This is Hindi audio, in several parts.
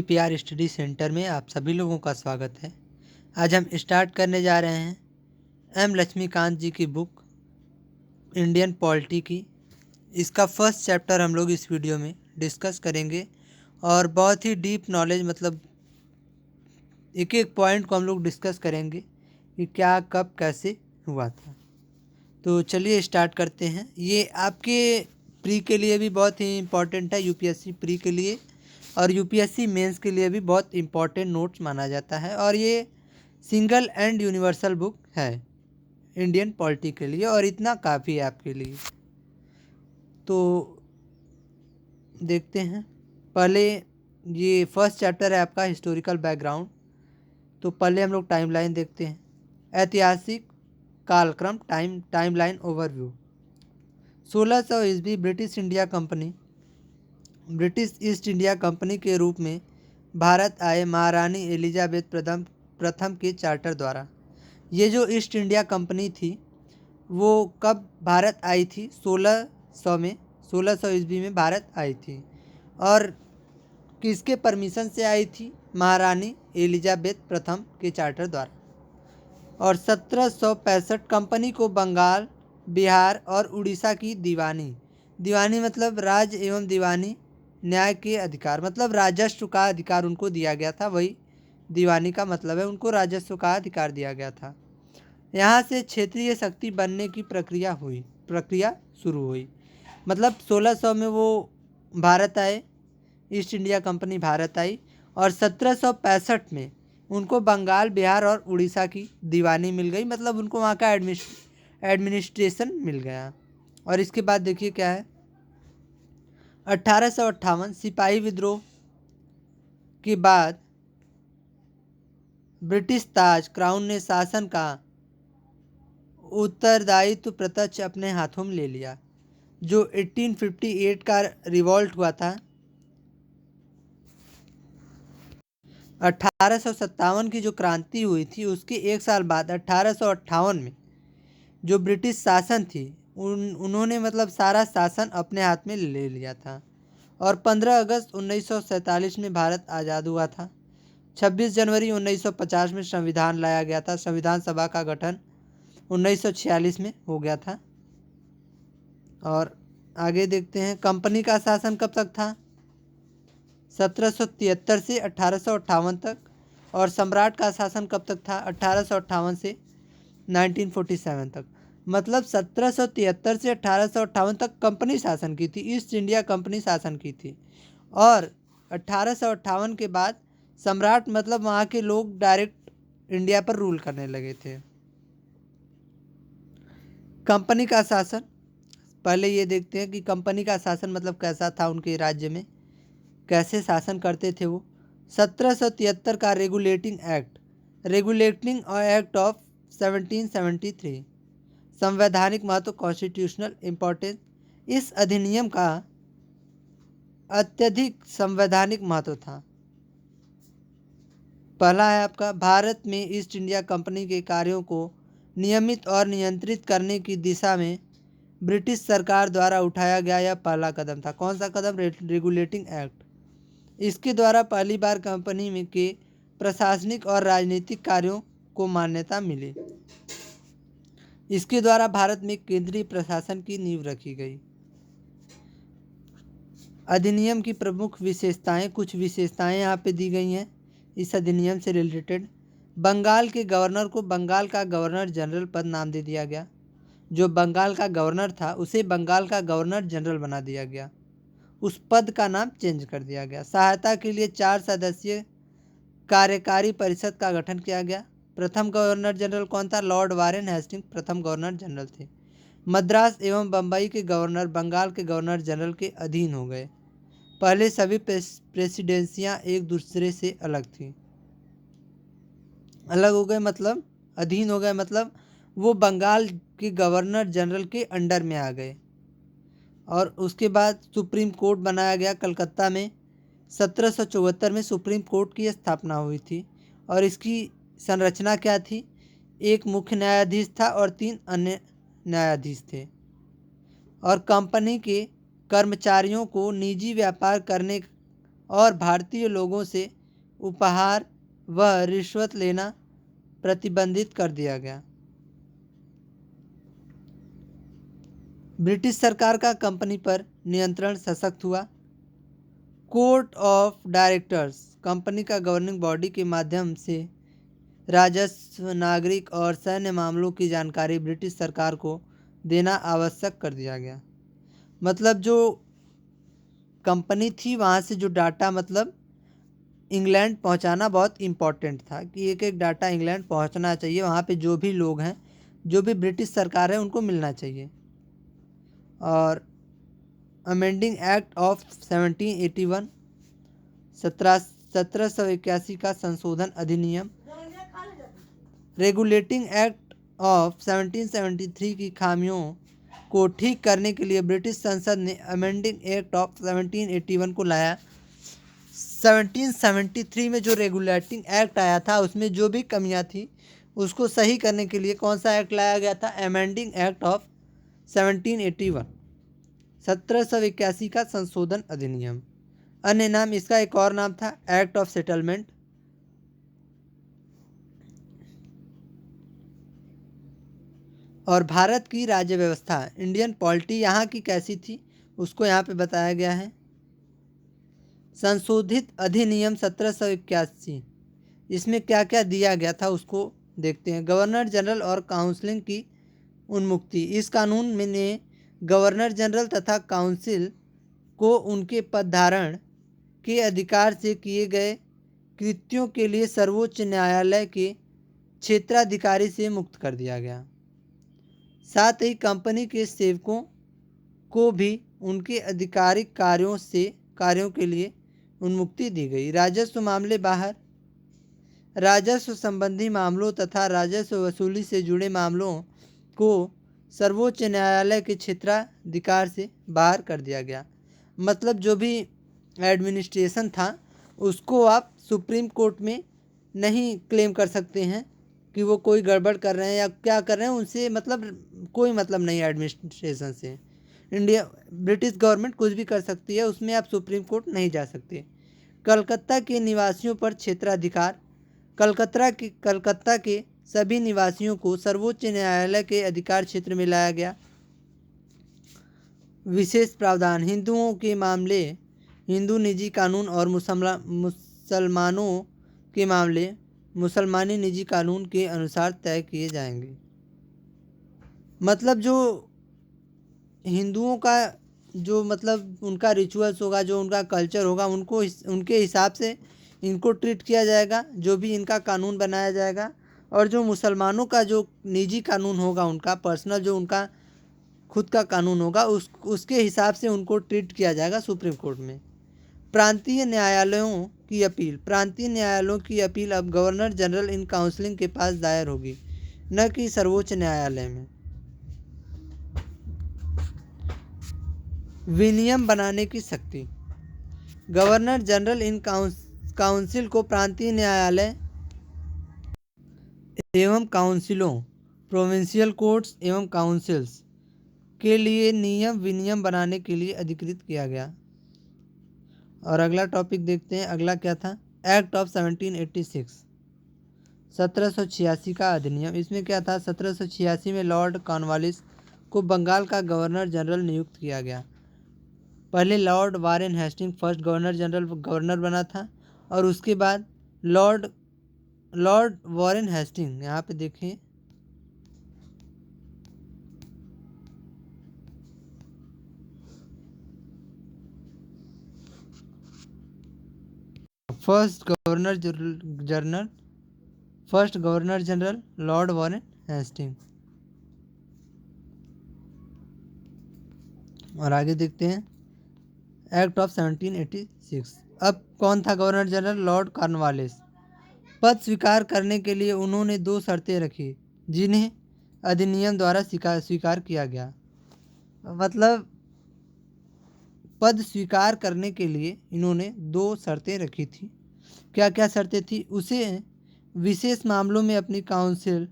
पीआर स्टडी सेंटर में आप सभी लोगों का स्वागत है। आज हम स्टार्ट करने जा रहे हैं एम लक्ष्मीकांत जी की बुक इंडियन पॉलिटी की। इसका फर्स्ट चैप्टर हम लोग इस वीडियो में डिस्कस करेंगे और बहुत ही डीप नॉलेज मतलब एक एक पॉइंट को हम लोग डिस्कस करेंगे कि क्या कब कैसे हुआ था। तो चलिए स्टार्ट करते हैं। ये आपके प्री के लिए भी बहुत ही इम्पोर्टेंट है, यूपीएससी प्री के लिए और यूपीएससी मेंस के लिए भी बहुत इम्पोर्टेंट नोट्स माना जाता है। और ये सिंगल एंड यूनिवर्सल बुक है इंडियन पॉलिटी के लिए और इतना काफ़ी है आपके लिए। तो देखते हैं, पहले ये फर्स्ट चैप्टर है आपका हिस्टोरिकल बैकग्राउंड। तो पहले हम लोग टाइमलाइन देखते हैं। ऐतिहासिक कालक्रम टाइमलाइन ओवरव्यू। 1600 ईस्वी ब्रिटिश ईस्ट इंडिया कंपनी के रूप में भारत आए महारानी एलिजाबेथ प्रथम के चार्टर द्वारा। ये जो ईस्ट इंडिया कंपनी थी वो कब भारत आई थी? 1600 ईस्वी में भारत आई थी। और किसके परमिशन से आई थी? महारानी एलिजाबेथ प्रथम के चार्टर द्वारा। और 1765 कंपनी को बंगाल, बिहार और उड़ीसा की दीवानी मतलब राज एवं दीवानी न्याय के अधिकार, मतलब राजस्व का अधिकार उनको दिया गया था। वही दीवानी का मतलब है, उनको राजस्व का अधिकार दिया गया था। यहाँ से क्षेत्रीय शक्ति बनने की प्रक्रिया शुरू हुई। मतलब 1600 में वो भारत आए, ईस्ट इंडिया कंपनी भारत आई और 1765 में उनको बंगाल, बिहार और उड़ीसा की दीवानी मिल गई, मतलब उनको वहाँ का एडमिनिस्ट्रेशन मिल गया। और इसके बाद देखिए क्या है, 1858 सिपाही विद्रोह के बाद ब्रिटिश ताज क्राउन ने शासन का उत्तरदायित्व प्रत्यक्ष अपने हाथों में ले लिया। जो 1858 का रिवॉल्ट हुआ था, 1857 की जो क्रांति हुई थी उसके एक साल बाद 1858 में जो ब्रिटिश शासन थी उन्होंने मतलब सारा शासन अपने हाथ में ले लिया था। और 15 अगस्त 1947 में भारत आज़ाद हुआ था। 26 जनवरी 1950 में संविधान लाया गया था। संविधान सभा का गठन 1946 में हो गया था। और आगे देखते हैं, कंपनी का शासन कब तक था? 1773 से 1858 तक। और सम्राट का शासन कब तक था? 1858 से 1947 तक। मतलब 1773 से 1858 तक कंपनी शासन की थी, ईस्ट इंडिया कंपनी शासन की थी। और 1858 के बाद सम्राट मतलब वहाँ के लोग डायरेक्ट इंडिया पर रूल करने लगे थे। कंपनी का शासन, पहले ये देखते हैं कि कंपनी का शासन मतलब कैसा था, उनके राज्य में कैसे शासन करते थे वो। 1773 का रेगुलेटिंग एक्ट ऑफ 1773, संवैधानिक महत्व कॉन्स्टिट्यूशनल इम्पोर्टेंस। इस अधिनियम का अत्यधिक संवैधानिक महत्व था। पहला है आपका, भारत में ईस्ट इंडिया कंपनी के कार्यों को नियमित और नियंत्रित करने की दिशा में ब्रिटिश सरकार द्वारा उठाया गया यह पहला कदम था। कौन सा कदम? Regulating act. इसके द्वारा पहली बार कंपनी में के प्रशासनिक और राजनीतिक कार्यों को मान्यता मिली। इसके द्वारा भारत में केंद्रीय प्रशासन की नींव रखी गई। अधिनियम की प्रमुख विशेषताएं, कुछ विशेषताएं यहाँ पे दी गई हैं इस अधिनियम से रिलेटेड। बंगाल के गवर्नर को बंगाल का गवर्नर जनरल पद नाम दे दिया गया। जो बंगाल का गवर्नर था उसे बंगाल का गवर्नर जनरल बना दिया गया, उस पद का नाम चेंज कर दिया गया। सहायता के लिए 4 सदस्यीय कार्यकारी परिषद का गठन किया गया। प्रथम गवर्नर जनरल कौन था? लॉर्ड वारेन हेस्टिंग प्रथम गवर्नर जनरल थे। मद्रास एवं बम्बई के गवर्नर बंगाल के गवर्नर जनरल के अधीन हो गए। पहले सभी प्रेसिडेंसियां एक दूसरे से अलग थीं। अलग हो गए मतलब अधीन हो गए, मतलब वो बंगाल के गवर्नर जनरल के अंडर में आ गए। और उसके बाद सुप्रीम कोर्ट बनाया गया कलकत्ता में। 1774 में सुप्रीम कोर्ट की स्थापना हुई थी। और इसकी संरचना क्या थी? एक मुख्य न्यायाधीश था और 3 अन्य न्यायाधीश थे। और कंपनी के कर्मचारियों को निजी व्यापार करने और भारतीय लोगों से उपहार व रिश्वत लेना प्रतिबंधित कर दिया गया। ब्रिटिश सरकार का कंपनी पर नियंत्रण सशक्त हुआ। कोर्ट ऑफ डायरेक्टर्स कंपनी का गवर्निंग बॉडी के माध्यम से राजस्व, नागरिक और सैन्य मामलों की जानकारी ब्रिटिश सरकार को देना आवश्यक कर दिया गया। मतलब जो कंपनी थी वहाँ से जो डाटा मतलब इंग्लैंड पहुँचाना बहुत इम्पोर्टेंट था कि एक एक डाटा इंग्लैंड पहुँचना चाहिए। वहाँ पे जो भी लोग हैं, जो भी ब्रिटिश सरकार है, उनको मिलना चाहिए। और अमेंडिंग एक्ट ऑफ 1781 1781 का संशोधन अधिनियम, रेगुलेटिंग एक्ट ऑफ 1773 की खामियों को ठीक करने के लिए ब्रिटिश संसद ने अमेंडिंग एक्ट ऑफ 1781 को लाया। 1773 में जो रेगुलेटिंग एक्ट आया था उसमें जो भी कमियां थी उसको सही करने के लिए कौन सा एक्ट लाया गया था? अमेंडिंग एक्ट ऑफ 1781 1781 का संशोधन अधिनियम। अन्य नाम इसका एक और नाम था एक्ट ऑफ सेटलमेंट। और भारत की राज्य व्यवस्था, इंडियन पॉलिटी यहाँ की कैसी थी उसको यहाँ पे बताया गया है। संशोधित अधिनियम 1781, इसमें क्या क्या दिया गया था उसको देखते हैं। गवर्नर जनरल और काउंसिलिंग की उन्मुक्ति। इस कानून में ने गवर्नर जनरल तथा काउंसिल को उनके पद धारण के अधिकार से किए गए कृत्यों के लिए सर्वोच्च न्यायालय के क्षेत्राधिकारी से मुक्त कर दिया गया। साथ ही कंपनी के सेवकों को भी उनके आधिकारिक कार्यों के लिए उन्मुक्ति दी गई। राजस्व मामले बाहर, राजस्व संबंधी मामलों तथा राजस्व वसूली से जुड़े मामलों को सर्वोच्च न्यायालय के क्षेत्राधिकार से बाहर कर दिया गया। मतलब जो भी एडमिनिस्ट्रेशन था उसको आप सुप्रीम कोर्ट में नहीं क्लेम कर सकते हैं कि वो कोई गड़बड़ कर रहे हैं या क्या कर रहे हैं, उनसे मतलब कोई मतलब नहीं है एडमिनिस्ट्रेशन से। इंडिया ब्रिटिश गवर्नमेंट कुछ भी कर सकती है, उसमें आप सुप्रीम कोर्ट नहीं जा सकते। कलकत्ता के निवासियों पर क्षेत्राधिकार, कलकत्ता के सभी निवासियों को सर्वोच्च न्यायालय के अधिकार क्षेत्र में लाया गया। विशेष प्रावधान, हिंदुओं के मामले हिंदू निजी कानून और मुसलमानों के मामले मुसलमानी निजी कानून के अनुसार तय किए जाएंगे। मतलब जो हिंदुओं का जो मतलब उनका रिचुअल्स होगा, जो उनका कल्चर होगा, उनको उनके हिसाब से इनको ट्रीट किया जाएगा, जो भी इनका कानून बनाया जाएगा। और जो मुसलमानों का जो निजी कानून होगा, उनका पर्सनल जो उनका खुद का कानून होगा, उसके हिसाब से उनको ट्रीट किया जाएगा सुप्रीम कोर्ट में। प्रांतीय न्यायालयों की अपील, प्रांतीय न्यायालयों की अपील अब गवर्नर जनरल इन काउंसिलिंग के पास दायर होगी, न कि सर्वोच्च न्यायालय में। विनियम बनाने की शक्ति, गवर्नर जनरल इन काउंसिल को प्रांतीय न्यायालय एवं काउंसिलों, प्रोविंशियल कोर्ट्स एवं काउंसिल्स के लिए नियम विनियम बनाने के लिए अधिकृत किया गया। और अगला टॉपिक देखते हैं। अगला क्या था? एक्ट ऑफ 1786 1786 का अधिनियम। इसमें क्या था? 1786 में लॉर्ड कॉर्नवालिस को बंगाल का गवर्नर जनरल नियुक्त किया गया। पहले Lord Warren Hasting first governor बना था और उसके बाद लॉर्ड वारेन हेस्टिंग, यहाँ पे देखिए first governor general Lord Warren Hasting. और आगे देखते हैं एक्ट ऑफ 1786। अब कौन था गवर्नर जनरल? Lord Cornwallis. पद स्वीकार करने के लिए उन्होंने 2 शर्तें रखी जिन्हें अधिनियम द्वारा स्वीकार किया गया। मतलब पद स्वीकार करने के लिए इन्होंने 2 शर्तें रखी थी। क्या क्या शर्तें थी? उसे विशेष मामलों में अपनी काउंसिल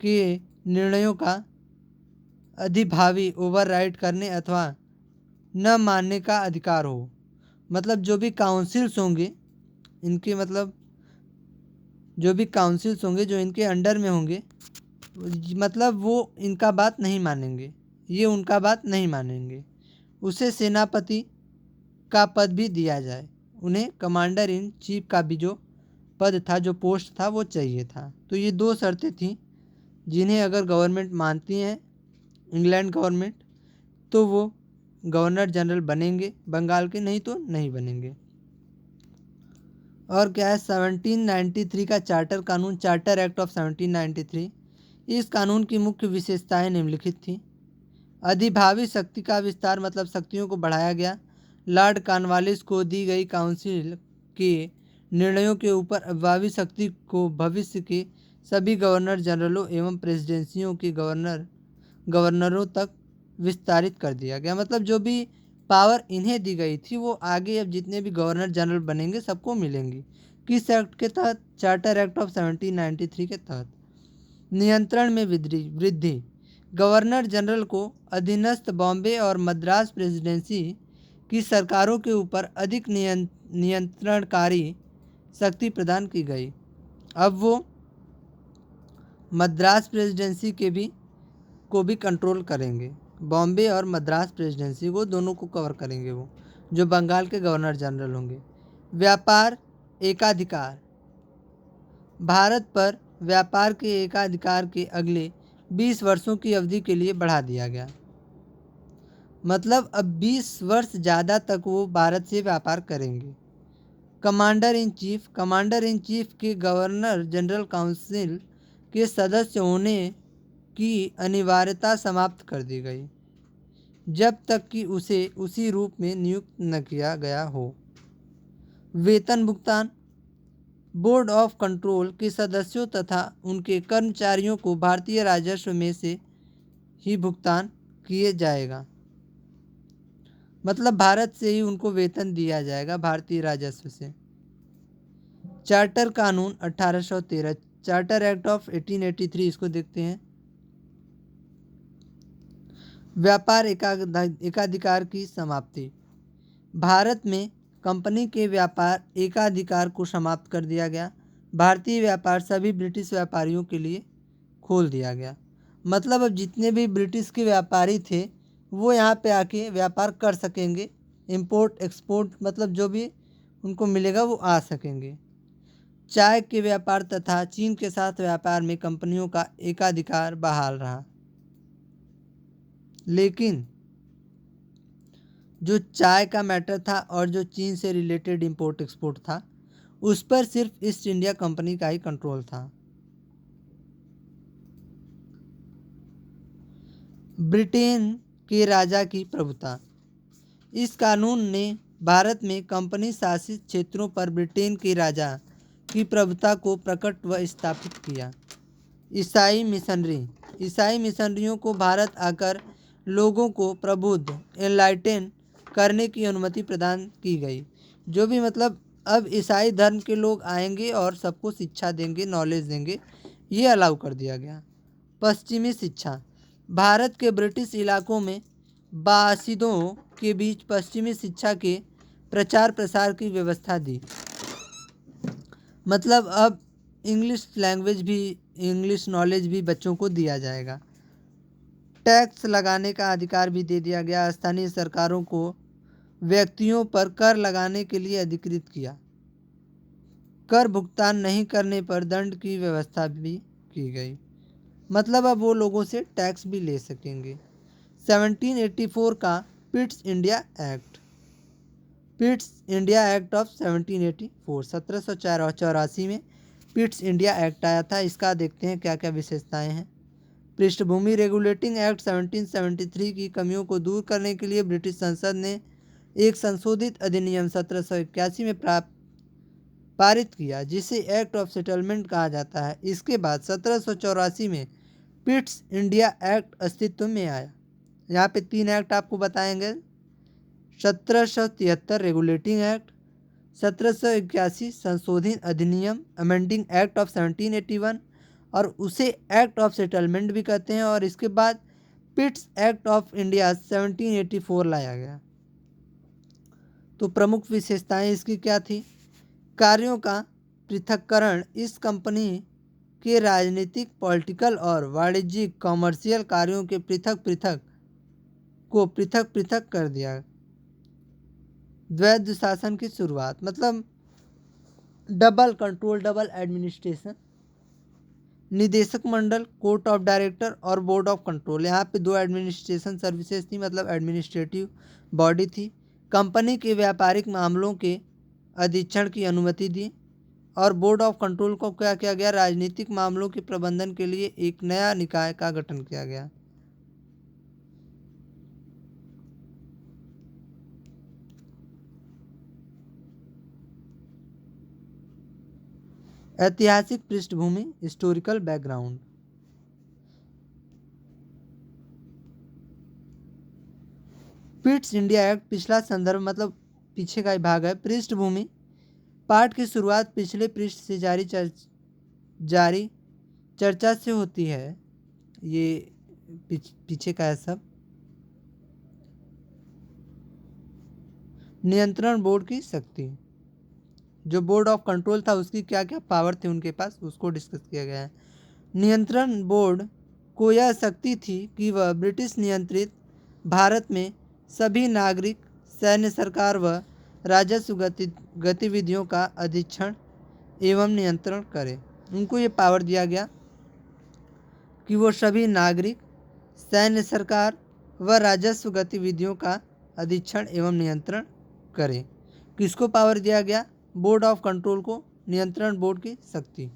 के निर्णयों का अधिभावी ओवरराइड करने अथवा न मानने का अधिकार हो। मतलब जो भी काउंसिल्स होंगे इनके, मतलब जो भी काउंसिल्स होंगे जो इनके अंडर में होंगे, मतलब वो इनका बात नहीं मानेंगे, ये उनका बात नहीं मानेंगे। उसे सेनापति का पद भी दिया जाए, उन्हें कमांडर इन चीफ का भी जो पद था, जो पोस्ट था, वो चाहिए था। तो ये दो शर्तें थीं जिन्हें अगर गवर्नमेंट मानती है, इंग्लैंड गवर्नमेंट, तो वो गवर्नर जनरल बनेंगे बंगाल के, नहीं तो नहीं बनेंगे। और क्या है 1793 का चार्टर कानून, चार्टर एक्ट ऑफ 1793। इस कानून की मुख्य विशेषताएं निम्नलिखित थीं। अधिभावी शक्ति का विस्तार, मतलब शक्तियों को बढ़ाया गया। लॉर्ड कॉर्नवालिस को दी गई काउंसिल के निर्णयों के ऊपर अधिभावी शक्ति को भविष्य के सभी गवर्नर जनरलों एवं प्रेसिडेंसियों के गवर्नरों तक विस्तारित कर दिया गया। मतलब जो भी पावर इन्हें दी गई थी वो आगे अब जितने भी गवर्नर जनरल बनेंगे सबको मिलेंगी। किस एक्ट के तहत? चार्टर एक्ट ऑफ 1793 के तहत। नियंत्रण में वृद्धि। गवर्नर जनरल को अधीनस्थ बॉम्बे और मद्रास प्रेसिडेंसी की सरकारों के ऊपर अधिक नियंत्रणकारी शक्ति प्रदान की गई। अब वो मद्रास प्रेसिडेंसी को भी कंट्रोल करेंगे। बॉम्बे और मद्रास प्रेसिडेंसी को दोनों को कवर करेंगे वो, जो बंगाल के गवर्नर जनरल होंगे। व्यापार एकाधिकार। भारत पर व्यापार के एकाधिकार के अगले 20 वर्षों की अवधि के लिए बढ़ा दिया गया। मतलब अब 20 वर्ष ज़्यादा तक वो भारत से व्यापार करेंगे। कमांडर इन चीफ के गवर्नर जनरल काउंसिल के सदस्य होने की अनिवार्यता समाप्त कर दी गई जब तक कि उसे उसी रूप में नियुक्त न किया गया हो। वेतन भुगतान। बोर्ड ऑफ कंट्रोल के सदस्यों तथा उनके कर्मचारियों को भारतीय राजस्व में से ही भुगतान किए जाएगा। मतलब भारत से ही उनको वेतन दिया जाएगा, भारतीय राजस्व से। चार्टर कानून 1813, चार्टर एक्ट ऑफ 1883, इसको देखते हैं। व्यापार एकाधिकार की समाप्ति। भारत में कंपनी के व्यापार एकाधिकार को समाप्त कर दिया गया। भारतीय व्यापार सभी ब्रिटिश व्यापारियों के लिए खोल दिया गया। मतलब अब जितने भी ब्रिटिश के व्यापारी थे वो यहाँ पे आके व्यापार कर सकेंगे। इंपोर्ट एक्सपोर्ट, मतलब जो भी उनको मिलेगा वो आ सकेंगे। चाय के व्यापार तथा चीन के साथ व्यापार में कंपनियों का एकाधिकार बहाल रहा। लेकिन जो चाय का मैटर था और जो चीन से रिलेटेड इंपोर्ट एक्सपोर्ट था उस पर सिर्फ ईस्ट इंडिया कंपनी का ही कंट्रोल था। ब्रिटेन के राजा की प्रभुता। इस कानून ने भारत में कंपनी शासित क्षेत्रों पर ब्रिटेन के राजा की प्रभुता को प्रकट व स्थापित किया। ईसाई मिशनरियों को भारत आकर लोगों को प्रबुद्ध एनलाइटन करने की अनुमति प्रदान की गई। जो भी मतलब अब ईसाई धर्म के लोग आएंगे और सबको शिक्षा देंगे, नॉलेज देंगे, ये अलाउ कर दिया गया। पश्चिमी शिक्षा। भारत के ब्रिटिश इलाकों में बासिदों के बीच पश्चिमी शिक्षा के प्रचार प्रसार की व्यवस्था दी। मतलब अब इंग्लिश नॉलेज भी बच्चों को दिया जाएगा। टैक्स लगाने का अधिकार भी दे दिया गया। स्थानीय सरकारों को व्यक्तियों पर कर लगाने के लिए अधिकृत किया। कर भुगतान नहीं करने पर दंड की व्यवस्था भी की गई। मतलब अब वो लोगों से टैक्स भी ले सकेंगे। 1784 का पिट्स इंडिया एक्ट ऑफ 1784, 1784 में पिट्स इंडिया एक्ट आया था। इसका देखते हैं क्या क्या विशेषताएं हैं। पृष्ठभूमि। रेगुलेटिंग एक्ट 1773 की कमियों को दूर करने के लिए ब्रिटिश संसद ने एक संशोधित अधिनियम 1781 में पारित किया जिसे एक्ट ऑफ सेटलमेंट कहा जाता है। इसके बाद 1784 में पिट्स इंडिया एक्ट अस्तित्व में आया। यहाँ पे 3 एक्ट आपको बताएंगे। 1773 रेगुलेटिंग एक्ट, 1781 संशोधित अधिनियम अमेंडिंग एक्ट ऑफ 1781, और उसे एक्ट ऑफ सेटलमेंट भी कहते हैं। और इसके बाद पिट्स एक्ट ऑफ इंडिया 1784 लाया गया। तो प्रमुख विशेषताएं इसकी क्या थी? कार्यों का पृथक्करण। इस कंपनी के राजनीतिक, पॉलिटिकल और वाणिज्यिक कॉमर्शियल कार्यों के पृथक पृथक कर दिया। द्वैध शासन की शुरुआत, मतलब डबल कंट्रोल, डबल एडमिनिस्ट्रेशन। निदेशक मंडल, कोर्ट ऑफ डायरेक्टर और बोर्ड ऑफ कंट्रोल, यहाँ पे दो एडमिनिस्ट्रेशन सर्विसेज थी, मतलब एडमिनिस्ट्रेटिव बॉडी थी। कंपनी के व्यापारिक मामलों के अधीक्षण की अनुमति दी। और बोर्ड ऑफ कंट्रोल को क्या किया गया? राजनीतिक मामलों के प्रबंधन के लिए एक नया निकाय का गठन किया गया। ऐतिहासिक पृष्ठभूमि, historical background. Pitt's India act, पिछला संदर्भ मतलब पीछे का ही भाग है। पृष्ठभूमि, पाठ की शुरुआत पिछले पृष्ठ से जारी चर्चा से होती है। ये पीछे का है सब। नियंत्रण बोर्ड की शक्ति, जो बोर्ड ऑफ कंट्रोल था उसकी क्या क्या पावर थी उनके पास, उसको डिस्कस किया गया है। नियंत्रण बोर्ड को यह शक्ति थी कि वह ब्रिटिश नियंत्रित भारत में सभी नागरिक, सैन्य, सरकार व राजस्व गतिविधियों का अधीक्षण एवं नियंत्रण करे। उनको ये पावर दिया गया कि वो सभी नागरिक, सैन्य, सरकार व राजस्व गतिविधियों का अधीक्षण एवं नियंत्रण करे। किसको पावर दिया गया? बोर्ड ऑफ कंट्रोल को, नियंत्रण बोर्ड की शक्ति।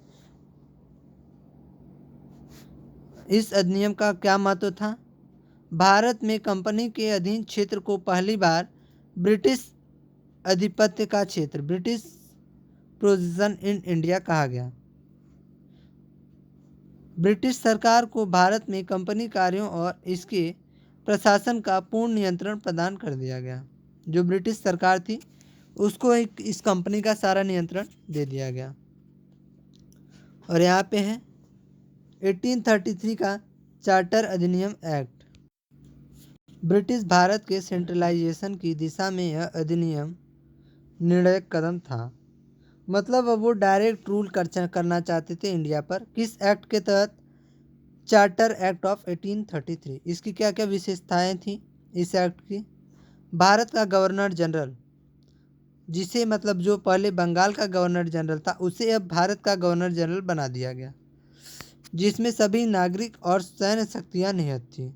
इस अधिनियम का क्या महत्व था? भारत में कंपनी के अधीन क्षेत्र को पहली बार ब्रिटिश आधिपत्य का क्षेत्र, ब्रिटिश पोजीशन इन इंडिया कहा गया। ब्रिटिश सरकार को भारत में कंपनी कार्यों और इसके प्रशासन का पूर्ण नियंत्रण प्रदान कर दिया गया। जो ब्रिटिश सरकार थी उसको इस कंपनी का सारा नियंत्रण दे दिया गया। और यहाँ पे है 1833 का चार्टर अधिनियम एक्ट। ब्रिटिश भारत के सेंट्रलाइजेशन की दिशा में यह अधिनियम निर्णायक कदम था। मतलब अब वो डायरेक्ट रूल करना चाहते थे इंडिया पर। किस एक्ट के तहत? Charter act of 1833। इसकी क्या क्या विशेषताएं थी इस एक्ट की? भारत का गवर्नर जनरल, जिसे मतलब जो पहले बंगाल का गवर्नर जनरल था उसे अब भारत का गवर्नर जनरल बना दिया गया, जिसमें सभी नागरिक और सैन्य शक्तियां निहित थी।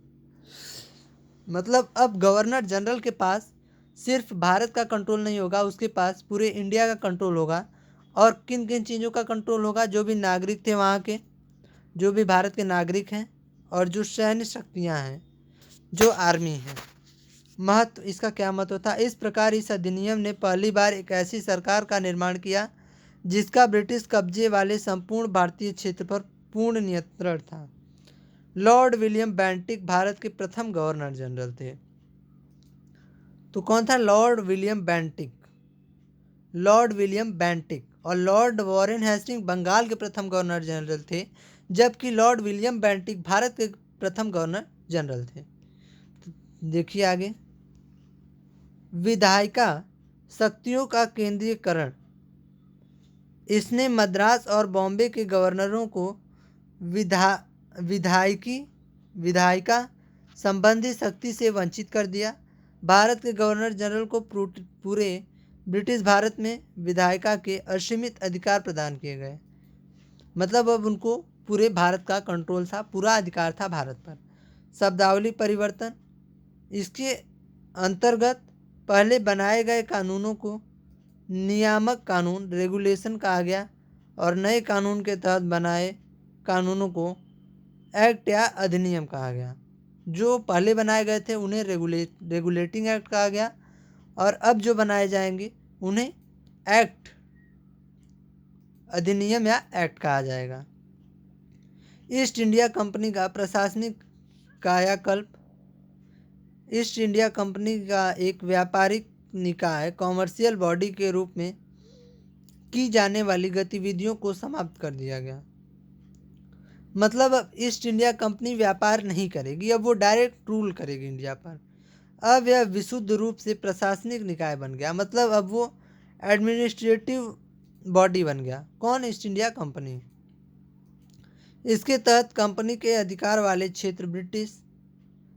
मतलब अब गवर्नर जनरल के पास सिर्फ भारत का कंट्रोल नहीं होगा, उसके पास पूरे इंडिया का कंट्रोल होगा। और किन किन चीज़ों का कंट्रोल होगा? जो भी नागरिक थे वहाँ के, जो भी भारत के नागरिक हैं, और जो सैन्य शक्तियाँ हैं, जो आर्मी है। महत्व, इसका क्या महत्व था? इस प्रकार इस अधिनियम ने पहली बार एक ऐसी सरकार का निर्माण किया जिसका ब्रिटिश कब्जे वाले संपूर्ण भारतीय क्षेत्र पर पूर्ण नियंत्रण था। लॉर्ड विलियम बेंटिक भारत के प्रथम गवर्नर जनरल थे। तो कौन था? Lord William Bentinck. Lord William Bentinck. और लॉर्ड वॉरेन हेस्टिंग बंगाल के प्रथम गवर्नर जनरल थे, जबकि लॉर्ड विलियम बेंटिक भारत के प्रथम गवर्नर जनरल थे। तो देखिए आगे, विधायिका शक्तियों का केंद्रीयकरण। इसने मद्रास और बॉम्बे के गवर्नरों को विधायिका संबंधी शक्ति से वंचित कर दिया। भारत के गवर्नर जनरल को पूरे ब्रिटिश भारत में विधायिका के असीमित अधिकार प्रदान किए गए। मतलब अब उनको पूरे भारत का कंट्रोल था, पूरा अधिकार था भारत पर। शब्दावली परिवर्तन, इसके अंतर्गत पहले बनाए गए कानूनों को नियामक कानून, रेगुलेशन कहा गया, और नए कानून के तहत बनाए कानूनों को एक्ट या अधिनियम कहा गया। जो पहले बनाए गए थे उन्हें रेगुलेटिंग एक्ट कहा गया, और अब जो बनाए जाएंगे उन्हें एक्ट, अधिनियम या एक्ट कहा जाएगा। ईस्ट इंडिया कंपनी का प्रशासनिक कायाकल्प। ईस्ट इंडिया कंपनी का एक व्यापारिक निकाय, कॉमर्शियल बॉडी के रूप में की जाने वाली गतिविधियों को समाप्त कर दिया गया। मतलब अब ईस्ट इंडिया कंपनी व्यापार नहीं करेगी, अब वो डायरेक्ट रूल करेगी इंडिया पर। अब यह विशुद्ध रूप से प्रशासनिक निकाय बन गया, मतलब अब वो एडमिनिस्ट्रेटिव बॉडी बन गया। कौन? East India company. इसके तहत कंपनी के अधिकार वाले क्षेत्र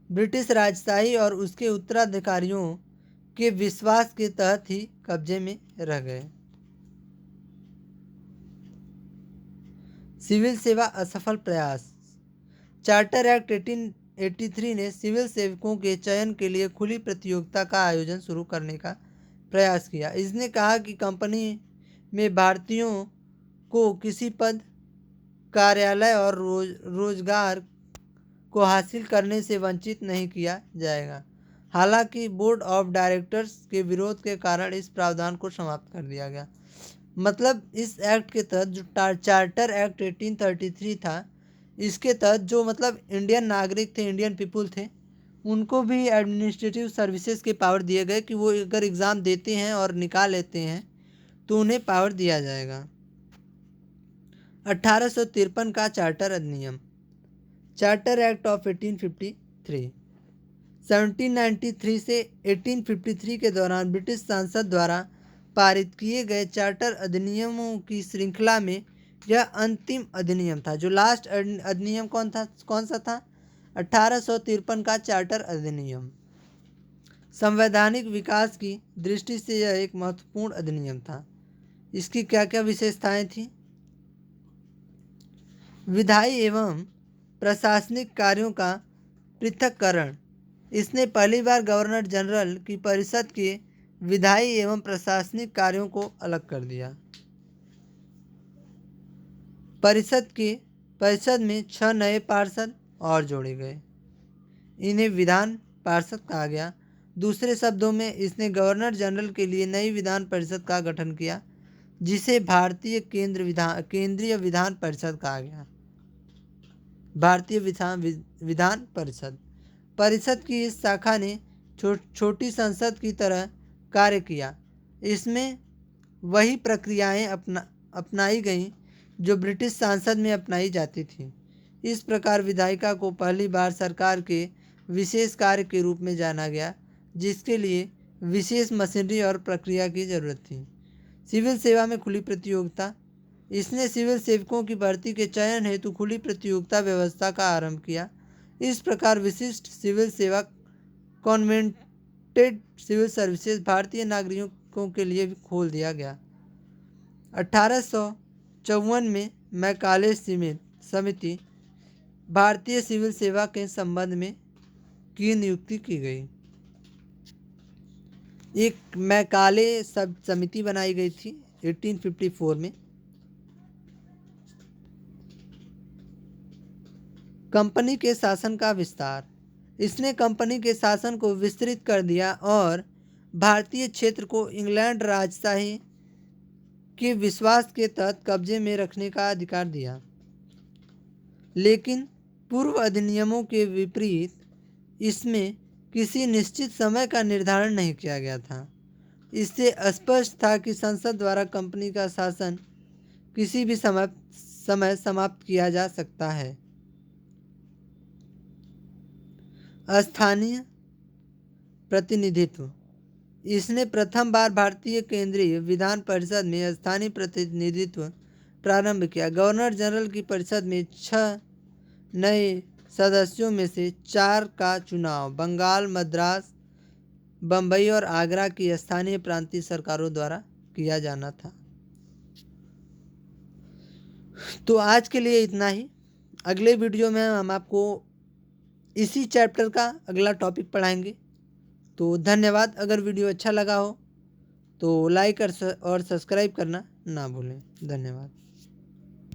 ब्रिटिश राजशाही और उसके उत्तराधिकारियों के विश्वास के तहत ही कब्जे में रह गए। सिविल सेवा असफल प्रयास। चार्टर एक्ट 1883 ने सिविल सेवकों के चयन के लिए खुली प्रतियोगिता का आयोजन शुरू करने का प्रयास किया। इसने कहा कि कंपनी में भारतीयों को किसी पद, कार्यालय और रोजगार को हासिल करने से वंचित नहीं किया जाएगा। हालांकि बोर्ड ऑफ डायरेक्टर्स के विरोध के कारण इस प्रावधान को समाप्त कर दिया गया। मतलब इस एक्ट के तहत जो चार्टर एक्ट 1833 था, इसके तहत जो मतलब इंडियन नागरिक थे, इंडियन पीपुल थे, उनको भी एडमिनिस्ट्रेटिव सर्विसेज के पावर दिए गए कि वो अगर एग्ज़ाम देते हैं और निकाल लेते हैं तो उन्हें पावर दिया जाएगा। 1853 का चार्टर अधिनियम, चार्टर एक्ट ऑफ 1853। 1793 से 1853 के दौरान ब्रिटिश संसद द्वारा पारित किए गए चार्टर अधिनियमों की श्रृंखला में यह अंतिम अधिनियम था। जो लास्ट अधिनियम कौन सा था? 1853 का चार्टर अधिनियम। संवैधानिक विकास की दृष्टि से यह एक महत्वपूर्ण अधिनियम था। इसकी क्या क्या विशेषताएं थी? विधायी एवं प्रशासनिक कार्यों का पृथक्करण। इसने पहली बार गवर्नर जनरल की परिषद के विधायी एवं प्रशासनिक कार्यों को अलग कर दिया। परिषद में 6 नए पार्षद और जोड़े गए, इन्हें विधान पार्षद कहा गया। दूसरे शब्दों में इसने गवर्नर जनरल के लिए नई विधान परिषद का गठन किया, जिसे भारतीय केंद्रीय विधान परिषद कहा गया। भारतीय विधान परिषद की इस शाखा ने छोटी संसद की तरह कार्य किया। इसमें वही प्रक्रियाएं अपनाई गईं जो ब्रिटिश संसद में अपनाई जाती थी। इस प्रकार विधायिका को पहली बार सरकार के विशेष कार्य के रूप में जाना गया, जिसके लिए विशेष मशीनरी और प्रक्रिया की जरूरत थी। सिविल सेवा में खुली प्रतियोगिता। इसने सिविल सेवकों की भर्ती के चयन हेतु खुली प्रतियोगिता व्यवस्था का आरंभ किया। इस प्रकार विशिष्ट सिविल सेवा कॉन्वेंटेड सिविल सर्विसेज भारतीय नागरिकों के लिए भी खोल दिया गया। 1854 में मैकाले समिति भारतीय सिविल सेवा के संबंध में की नियुक्ति की गई। एक मैकाले समिति बनाई गई थी 1854 में। कंपनी के शासन का विस्तार। इसने कंपनी के शासन को विस्तृत कर दिया और भारतीय क्षेत्र को इंग्लैंड राजशाही के विश्वास के तहत कब्जे में रखने का अधिकार दिया। लेकिन पूर्व अधिनियमों के विपरीत इसमें किसी निश्चित समय का निर्धारण नहीं किया गया था। इससे स्पष्ट था कि संसद द्वारा कंपनी का शासन किसी भी समय समाप्त किया जा सकता है। स्थानीय प्रतिनिधित्व। इसने प्रथम बार भारतीय केंद्रीय विधान परिषद में स्थानीय प्रतिनिधित्व प्रारंभ किया। गवर्नर जनरल की परिषद में 6 नए सदस्यों में से 4 का चुनाव बंगाल, मद्रास, बम्बई और आगरा की स्थानीय प्रांतीय सरकारों द्वारा किया जाना था। तो आज के लिए इतना ही। अगले वीडियो में हम आपको इसी चैप्टर का अगला टॉपिक पढ़ाएंगे। तो धन्यवाद। अगर वीडियो अच्छा लगा हो तो लाइक और सब्सक्राइब करना ना भूलें। धन्यवाद।